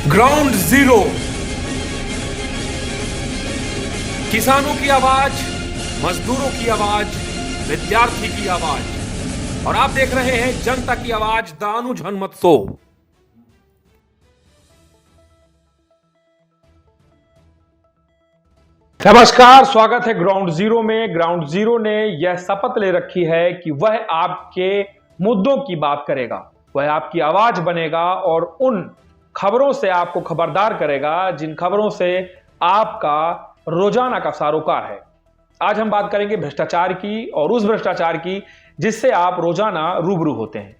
Ground zero, किसानों की आवाज, मजदूरों की आवाज, विद्यार्थी की आवाज, और आप देख रहे हैं जनता की आवाज द अनुज हनुमत शो। नमस्कार, स्वागत है ग्राउंड जीरो में। ग्राउंड जीरो ने यह शपथ ले रखी है कि वह आपके मुद्दों की बात करेगा, वह आपकी आवाज बनेगा और उन खबरों से आपको खबरदार करेगा जिन खबरों से आपका रोजाना का सरोकार है। आज हम बात करेंगे भ्रष्टाचार की, और उस भ्रष्टाचार की जिससे आप रोजाना रूबरू होते हैं।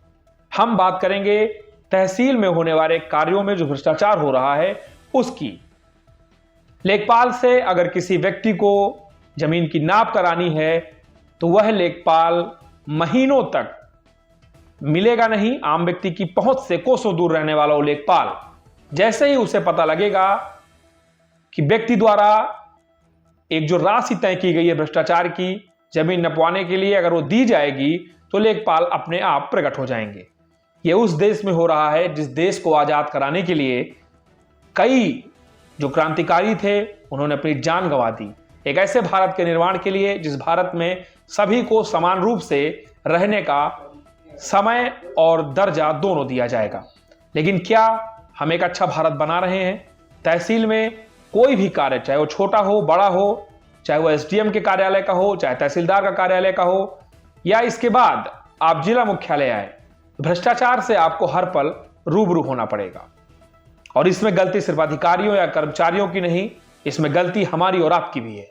हम बात करेंगे तहसील में होने वाले कार्यों में जो भ्रष्टाचार हो रहा है उसकी। लेखपाल से अगर किसी व्यक्ति को जमीन की नाप करानी है तो वह लेखपाल महीनों तक मिलेगा नहीं। आम व्यक्ति की पहुंच से कोसों दूर रहने वाला वो लेखपाल, जैसे ही उसे पता लगेगा कि व्यक्ति द्वारा एक जो राशि तय की गई है भ्रष्टाचार की जमीन नपवाने के लिए, अगर वो दी जाएगी तो लेखपाल अपने आप प्रकट हो जाएंगे। यह उस देश में हो रहा है जिस देश को आजाद कराने के लिए कई जो क्रांतिकारी थे उन्होंने अपनी जान गंवा दी, एक ऐसे भारत के निर्माण के लिए जिस भारत में सभी को समान रूप से रहने का समय और दर्जा दोनों दिया जाएगा। लेकिन क्या हम एक अच्छा भारत बना रहे हैं? तहसील में कोई भी कार्य, चाहे वो छोटा हो बड़ा हो, चाहे वो एसडीएम के कार्यालय का हो, चाहे तहसीलदार का कार्यालय का हो, या इसके बाद आप जिला मुख्यालय आए, भ्रष्टाचार से आपको हर पल रूबरू होना पड़ेगा। और इसमें गलती सिर्फ अधिकारियों या कर्मचारियों की नहीं, इसमें गलती हमारी और आपकी भी है।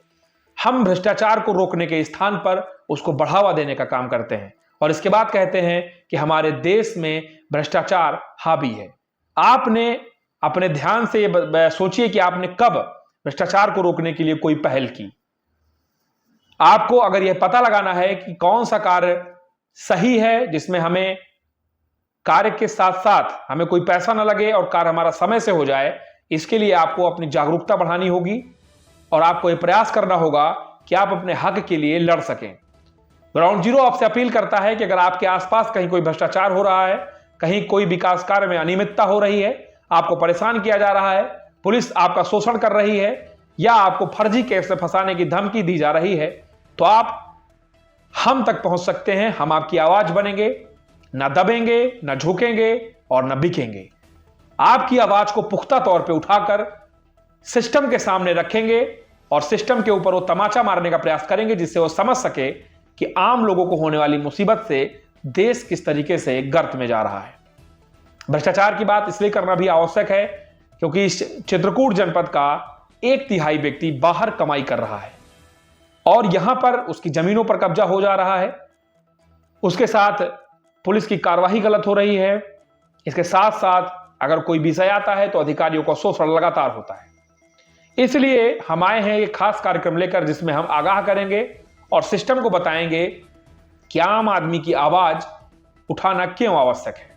हम भ्रष्टाचार को रोकने के स्थान पर उसको बढ़ावा देने का काम करते हैं और इसके बाद कहते हैं कि हमारे देश में भ्रष्टाचार हावी है। आपने अपने ध्यान से ये सोचिए कि आपने कब भ्रष्टाचार को रोकने के लिए कोई पहल की। आपको अगर यह पता लगाना है कि कौन सा कार्य सही है जिसमें हमें कार्य के साथ साथ हमें कोई पैसा ना लगे और कार्य हमारा समय से हो जाए, इसके लिए आपको अपनी जागरूकता बढ़ानी होगी और आपको यह प्रयास करना होगा कि आप अपने हक के लिए लड़ सकें। ग्राउंड जीरो आपसे अपील करता है कि अगर आपके आसपास कहीं कोई भ्रष्टाचार हो रहा है, कहीं कोई विकास कार्य में अनियमितता हो रही है, आपको परेशान किया जा रहा है, पुलिस आपका शोषण कर रही है या आपको फर्जी केस में फंसाने की धमकी दी जा रही है, तो आप हम तक पहुंच सकते हैं। हम आपकी आवाज बनेंगे, ना दबेंगे, ना झुकेंगे और ना बिकेंगे। आपकी आवाज को पुख्ता तौर पे उठाकर सिस्टम के सामने रखेंगे और सिस्टम के ऊपर वो तमाचा मारने का प्रयास करेंगे जिससे वो समझ सके कि आम लोगों को होने वाली मुसीबत से देश किस तरीके से गर्त में जा रहा है। भ्रष्टाचार की बात इसलिए करना भी आवश्यक है क्योंकि इस चित्रकूट जनपद का 1/3 व्यक्ति बाहर कमाई कर रहा है और यहां पर उसकी जमीनों पर कब्जा हो जा रहा है। उसके साथ पुलिस की कार्रवाई गलत हो रही है। इसके साथ साथ अगर कोई विषय आता है तो अधिकारियों का शोषण लगातार होता है। इसलिए हम आए हैं एक खास कार्यक्रम लेकर जिसमें हम आगाह करेंगे और सिस्टम को बताएंगे कि आम आदमी की आवाज उठाना क्यों आवश्यक है।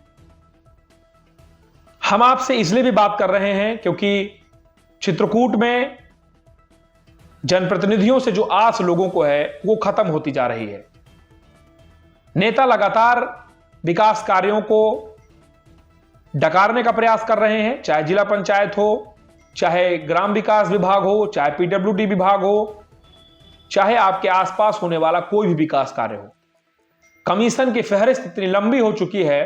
हम आपसे इसलिए भी बात कर रहे हैं क्योंकि चित्रकूट में जनप्रतिनिधियों से जो आस लोगों को है वो खत्म होती जा रही है। नेता लगातार विकास कार्यों को डकारने का प्रयास कर रहे हैं, चाहे जिला पंचायत हो, चाहे ग्राम विकास विभाग हो, चाहे पीडब्ल्यूडी विभाग हो, चाहे आपके आसपास होने वाला कोई भी विकास कार्य हो। कमीशन की फहरिस्त इतनी लंबी हो चुकी है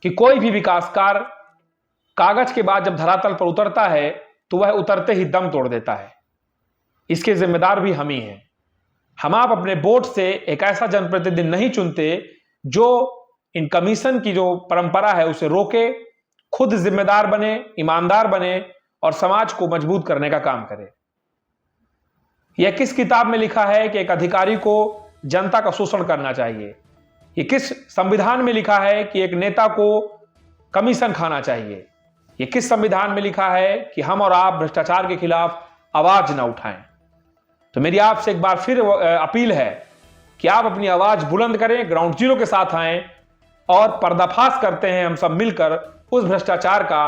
कि कोई भी विकास कार्य कागज के बाद जब धरातल पर उतरता है तो वह उतरते ही दम तोड़ देता है। इसके जिम्मेदार भी हम ही हैं। हम आप अपने वोट से एक ऐसा जनप्रतिनिधि नहीं चुनते जो इन कमीशन की जो परंपरा है उसे रोके, खुद जिम्मेदार बने, ईमानदार बने और समाज को मजबूत करने का काम करे। यह किस किताब में लिखा है कि एक अधिकारी को जनता का शोषण करना चाहिए? यह किस संविधान में लिखा है कि एक नेता को कमीशन खाना चाहिए? यह किस संविधान में लिखा है कि हम और आप भ्रष्टाचार के खिलाफ आवाज ना उठाएं? तो मेरी आपसे एक बार फिर अपील है कि आप अपनी आवाज बुलंद करें, ग्राउंड जीरो के साथ आएं और पर्दाफाश करते हैं हम सब मिलकर उस भ्रष्टाचार का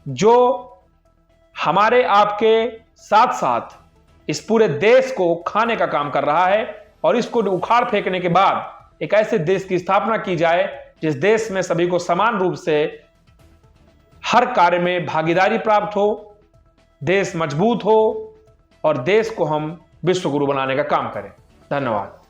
जो हमारे आपके साथ साथ इस पूरे देश को खाने का काम कर रहा है। और इसको उखाड़ फेंकने के बाद एक ऐसे देश की स्थापना की जाए जिस देश में सभी को समान रूप से हर कार्य में भागीदारी प्राप्त हो, देश मजबूत हो और देश को हम विश्व गुरु बनाने का काम करें। धन्यवाद।